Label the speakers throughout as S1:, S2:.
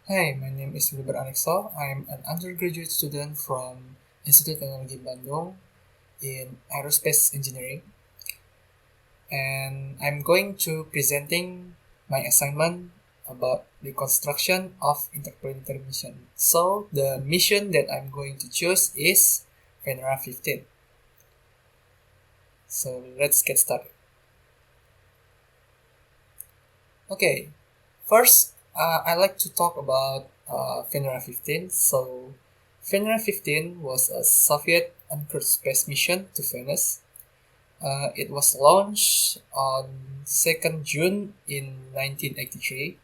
S1: Hi, my name is Wilber Anexo. I'm an undergraduate student from Institut Teknologi Bandung in Aerospace Engineering, and I'm going to presenting my assignment about the construction of interplanetary mission. So the mission that I'm going to choose is Venera-15. So let's get started. Okay, first I like to talk about Venera-15. So Venera-15 was a Soviet uncrewed space mission to Venus. It was launched on 2nd June in 1983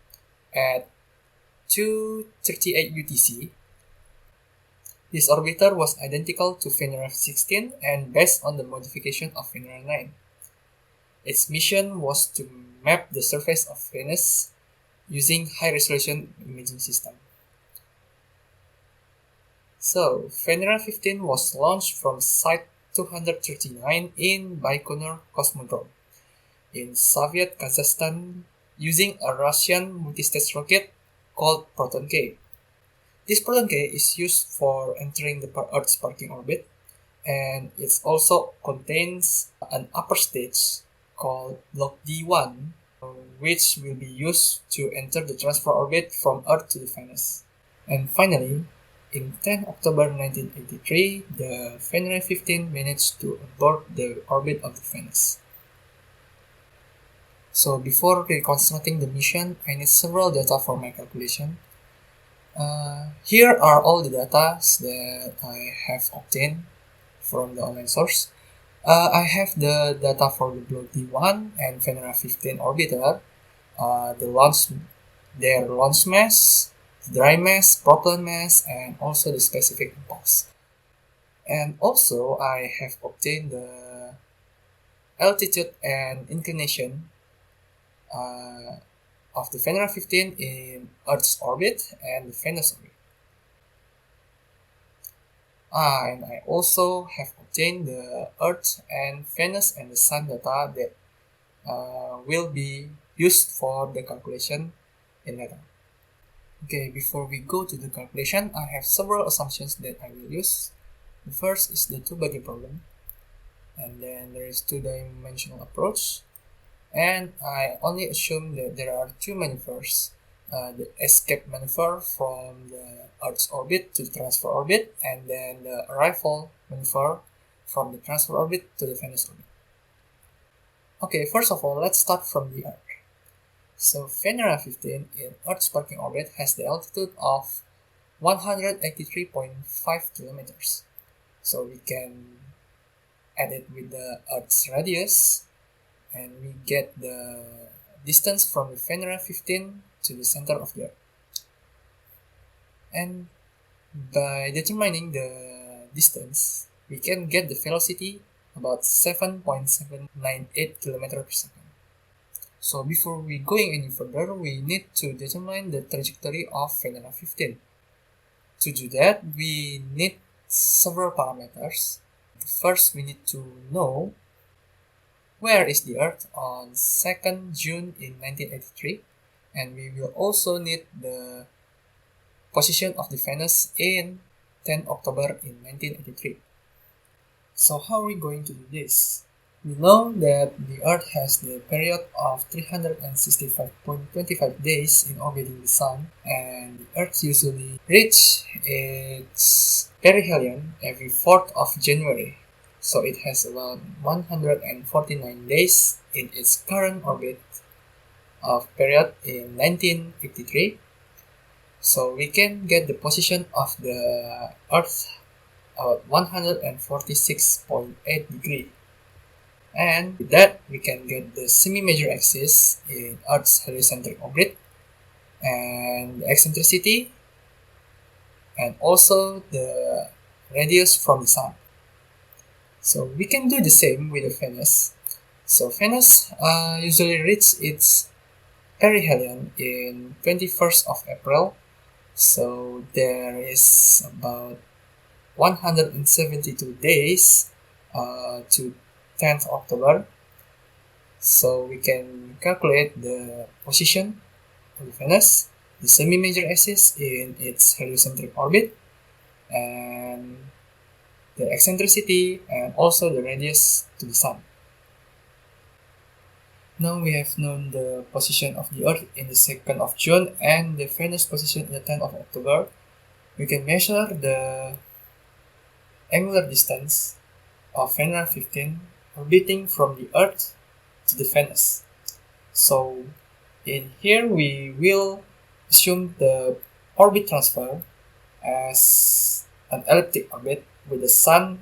S1: at 2:38 UTC. This orbiter was identical to Venera-16 and based on the modification of Venera-9. Its mission was to map the surface of Venus using high-resolution imaging system. So, Venera-15 was launched from Site 239 in Baikonur Cosmodrome in Soviet Kazakhstan using a Russian multi-stage rocket called Proton K. This Proton K is used for entering the Earth's parking orbit, and it also contains an upper stage called Block D1, which will be used to enter the transfer orbit from Earth to the Venus. And finally, in 10 October 1983, the Venera-15 managed to abort the orbit of the Venus. So before reconstructing the mission, I need several data for my calculation. Here are all the data that I have obtained from the online source. I have the data for the Block D1 and Venera-15 orbiter, their launch mass, dry mass, propellant mass, and also the specific impulse. And also, I have obtained the altitude and inclination of the Venera-15 in Earth's orbit and the Venus orbit. And I also have obtained the Earth and Venus and the Sun data that will be used for the calculation in later. Okay, before we go to the calculation, I have several assumptions that I will use. The first is the two-body problem, and then there is two-dimensional approach, and I only assume that there are two maneuvers, the escape maneuver from the Earth's orbit to the transfer orbit, and then the arrival maneuver from the transfer orbit to the Venus orbit. Okay, first of all, let's start from the Earth. So Venera-15 in Earth's parking orbit has the altitude of 183.5 kilometers. So we can add it with the Earth's radius, and we get the distance from the Venera-15 to the center of the Earth. And by determining the distance, we can get the velocity about 7.798 km per second. So before we going any further, we need to determine the trajectory of Venera-15. To do that, we need several parameters. First, we need to know where is the Earth on 2nd June in 1983, and we will also need the position of the Venus in 10 October in 1983. So how are we going to do this? We know that the Earth has the period of 365.25 days in orbiting the Sun, and the Earth usually reaches its perihelion every 4th of January. So it has about 149 days in its current orbit of period in 1953. So we can get the position of the Earth about 146.8 degrees. And with that, we can get the semi-major axis in Earth's heliocentric orbit, and the eccentricity, and also the radius from the Sun. So we can do the same with the Venus. So Venus usually reaches its perihelion in 21st of April. So there is about 172 days to 10th October. So we can calculate the position of the Venus. the semi-major axis in its heliocentric orbit, and the eccentricity, and also the radius to the Sun. Now we have known the position of the Earth in the 2nd of June and the Venus position in the 10th of October. We can measure the angular distance of Venera-15 orbiting from the Earth to the Venus. So in here we will assume the orbit transfer as an elliptic orbit with the Sun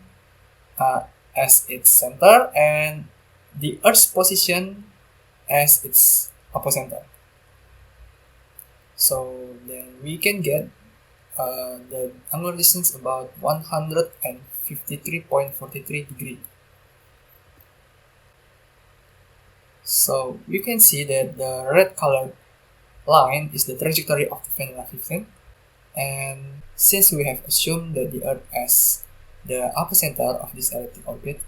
S1: as its center and the Earth's position as its apocenter. So then we can get the angular distance about 153.43 degree. So you can see that the red colored line is the trajectory of the Venera-15, and since we have assumed that the Earth as the apocenter of this elliptic orbit,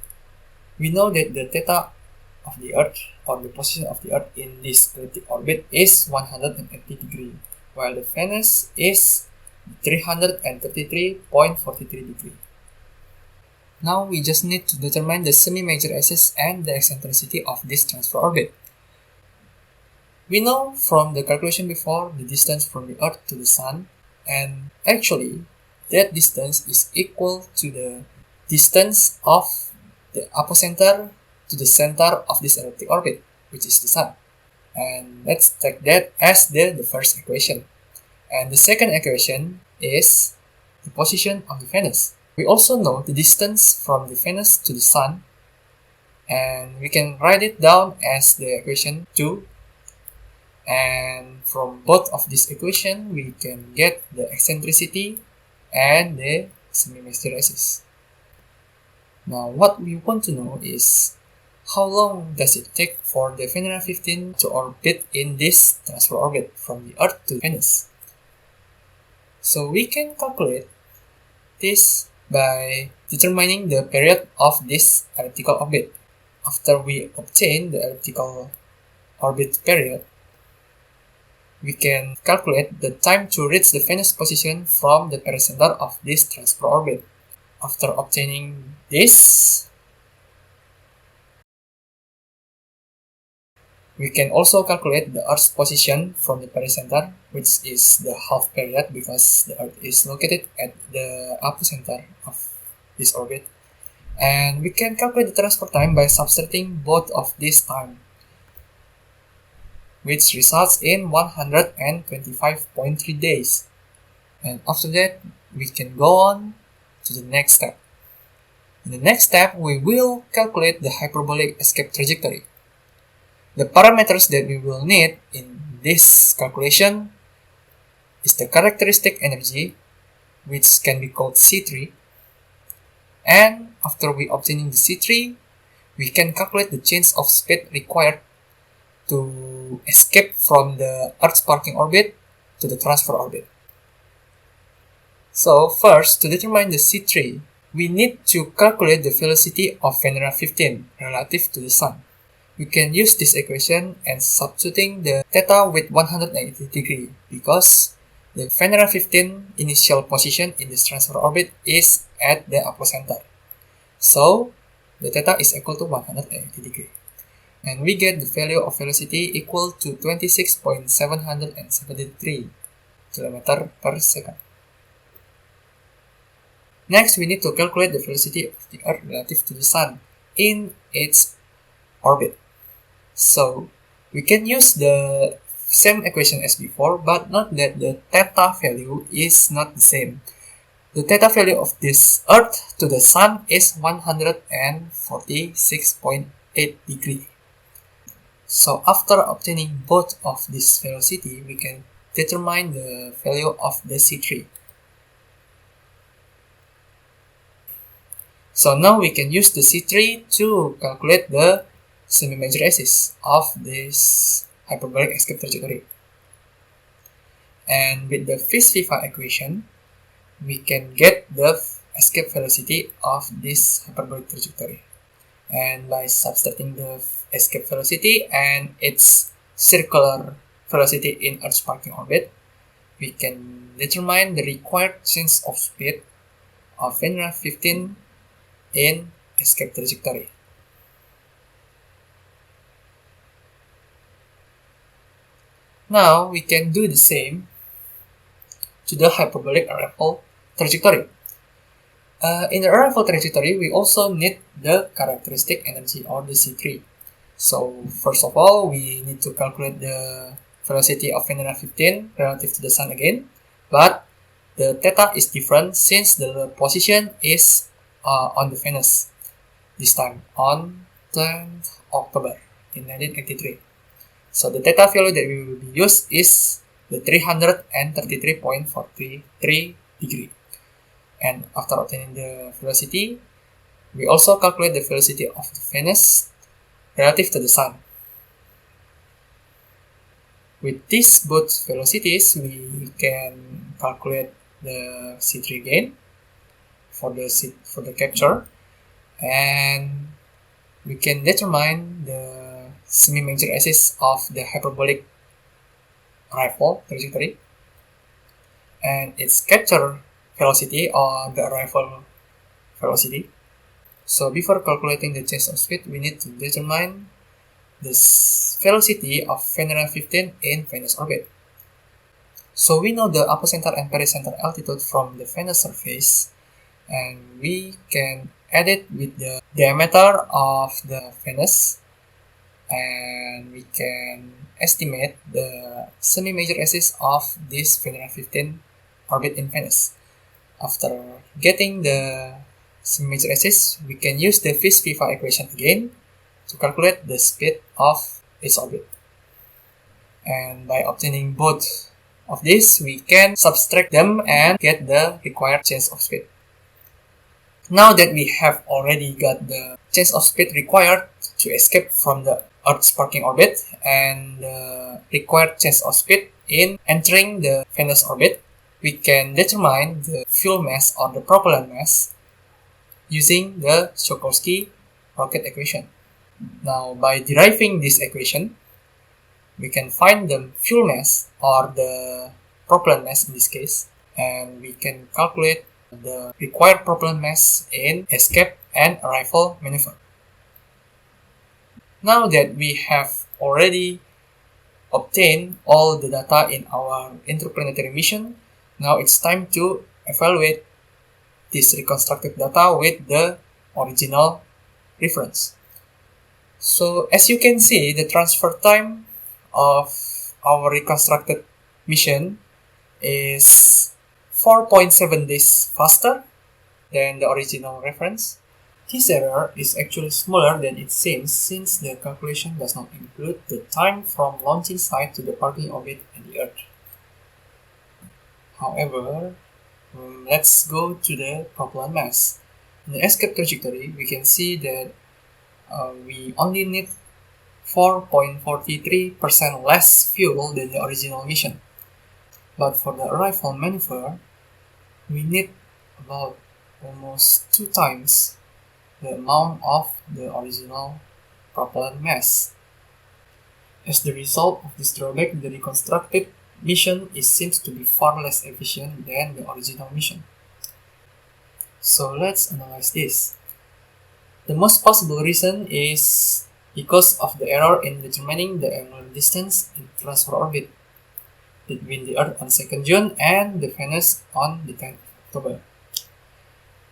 S1: we know that the theta of the Earth, or the position of the Earth in this elliptic orbit, is 180 degree, while the Venus is 333.43 degree. Now we just need to determine the semi-major axis and the eccentricity of this transfer orbit. We know from the calculation before the distance from the Earth to the Sun, and actually that distance is equal to the distance of the apocenter to the center of this elliptic orbit, which is the Sun. And let's take that as the first equation. And the second equation is the position of the Venus. We also know the distance from the Venus to the Sun, and we can write it down as the equation 2. And from both of this equation, we can get the eccentricity and the semi-major axis. Now, what we want to know is how long does it take for the Venera-15 to orbit in this transfer orbit from the Earth to Venus? So we can calculate this by determining the period of this elliptical orbit. After we obtain the elliptical orbit period, we can calculate the time to reach the Venus position from the pericenter of this transfer orbit. After obtaining this, we can also calculate the Earth's position from the pericenter, which is the half period because the Earth is located at the apocenter of this orbit. And we can calculate the transfer time by subtracting both of this time, which results in 125.3 days. And after that, we can go on to the next step. In the next step, we will calculate the hyperbolic escape trajectory. The parameters that we will need in this calculation is the characteristic energy, which can be called C3. And after we obtaining the C3, we can calculate the change of speed required to escape from the Earth's parking orbit to the transfer orbit. So first, to determine the C3, we need to calculate the velocity of Venera-15 relative to the Sun. We can use this equation and substituting the theta with 180 degree because the Venera-15 initial position in this transfer orbit is at the apocenter. So the theta is equal to 180 degree. And we get the value of velocity equal to 26.773 km per second. Next, we need to calculate the velocity of the Earth relative to the Sun in its orbit. So we can use the same equation as before, but note that the theta value is not the same. The theta value of this Earth to the Sun is 146.8 degree. So after obtaining both of this velocity, we can determine the value of the C3. So now we can use the C3 to calculate the semi-major axis of this hyperbolic escape trajectory. And with the Fish-Viva equation, we can get the escape velocity of this hyperbolic trajectory. And by subtracting the escape velocity and its circular velocity in Earth's parking orbit, we can determine the required change of speed of Venera-15 in escape trajectory. Now we can do the same to the hyperbolic arrival trajectory. In the arrival trajectory, we also need the characteristic energy, or the C3. So first of all, we need to calculate the velocity of Venera-15 relative to the Sun again, but the theta is different since the position is on the Venus, this time on 10th October in 1983. So the theta value that we will be used is the 333.43 degree. And after obtaining the velocity, we also calculate the velocity of the Venus relative to the Sun. With these both velocities, we can calculate the C3 again for the capture, and we can determine the semi-major axis of the hyperbolic arrival trajectory and its capture velocity or the arrival velocity. So before calculating the change of speed, we need to determine the velocity of Venera-15 in Venus orbit. So we know the apocenter and pericenter altitude from the Venus surface, and we can add it with the diameter of the Venus, and we can estimate the semi-major axis of this Venera-15 orbit in Venus. After getting the semi-major axis, we can use the Fish-Viva equation again to calculate the speed of its orbit. And by obtaining both of these, we can subtract them and get the required change of speed. Now that we have already got the change of speed required to escape from the Earth's parking orbit and the required change of speed in entering the Venus orbit, we can determine the fuel mass or the propellant mass using the Tsiolkovsky rocket equation. Now, by deriving this equation, we can find the fuel mass or the propellant mass in this case, and we can calculate the required propellant mass in escape and arrival maneuver. Now that we have already obtained all the data in our interplanetary mission, now it's time to evaluate this reconstructed data with the original reference. So as you can see, the transfer time of our reconstructed mission is 4.7 days faster than the original reference. This error is actually smaller than it seems since the calculation does not include the time from launching site to the parking orbit and the Earth. However, let's go to the propellant mass. In the escape trajectory, we can see that we only need 4.43% less fuel than the original mission. But for the arrival maneuver, we need about almost 2 times the amount of the original propellant mass. As the result of this drawback, the reconstructed mission seems to be far less efficient than the original mission. So let's analyze this. The most possible reason is because of the error in determining the angular distance in transfer orbit between the Earth on 2nd June and the Venus on the 10th October.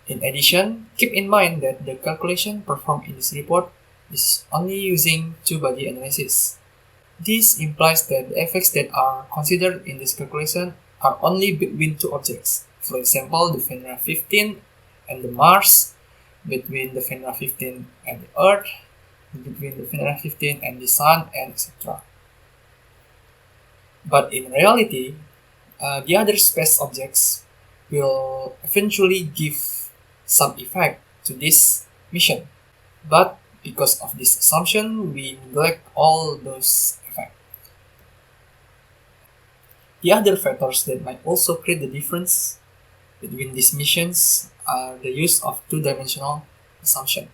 S1: In addition, keep in mind that the calculation performed in this report is only using two-body analysis. This implies that the effects that are considered in this calculation are only between two objects. For example, the Venera-15 and the Mars, between the Venera-15 and the Earth, between the Venera-15 and the Sun, and etc. But in reality, the other space objects will eventually give some effect to this mission. But because of this assumption, we neglect all those effects. The other factors that might also create the difference between these missions are the use of two-dimensional assumption.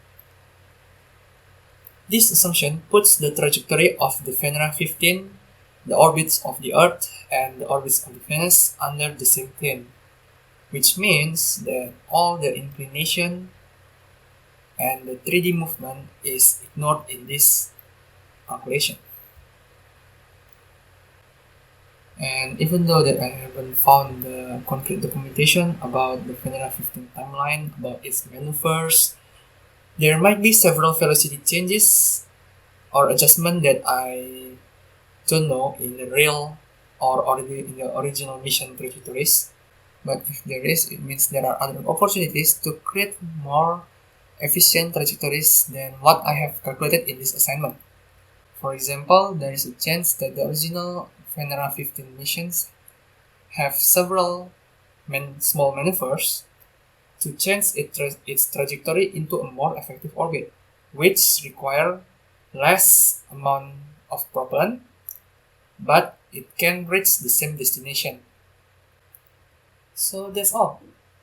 S1: This assumption puts the trajectory of the Venera-15 the orbits of the Earth and the orbits of the Venus under the same plane, which means that all the inclination and the 3D movement is ignored in this calculation. And even though that I haven't found the concrete documentation about the Venera-15 timeline, about its maneuvers, there might be several velocity changes or adjustment that I don't know in the real or already in the original mission trajectories. But if there is, it means there are other opportunities to create more efficient trajectories than what I have calculated in this assignment. For example, there is a chance that the original Venera-15 missions have several small maneuvers to change its trajectory into a more effective orbit, which require less amount of propellant, but it can reach the same destination. So that's all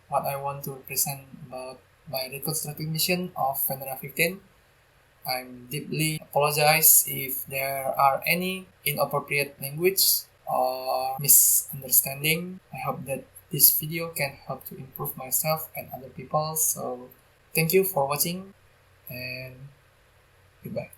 S1: what I want to present about my reconstructing mission of Venera-15. I'm deeply apologize if there are any inappropriate language or misunderstanding. I hope that this video can help to improve myself and other people. So thank you for watching and goodbye.